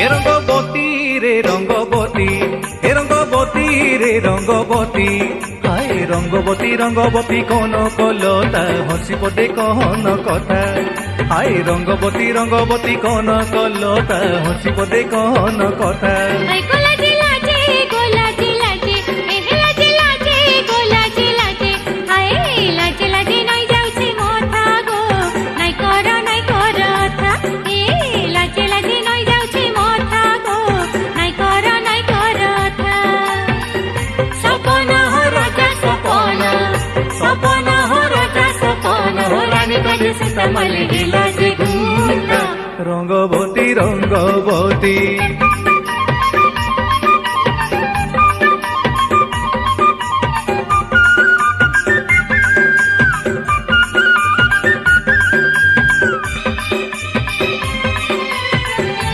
এ রঙ্গবতী রে রঙ্গবতী, এ রঙ্গবতী রে রঙ্গবতী, হায় রঙ্গবতী রঙ্গবতী কোন কলতা হসি পদে কহন কথা, হায় রঙ্গবতী রঙ্গবতী কোন কলতা হসি পদে কহন কথা। রঙ্গবতী রঙ্গবতী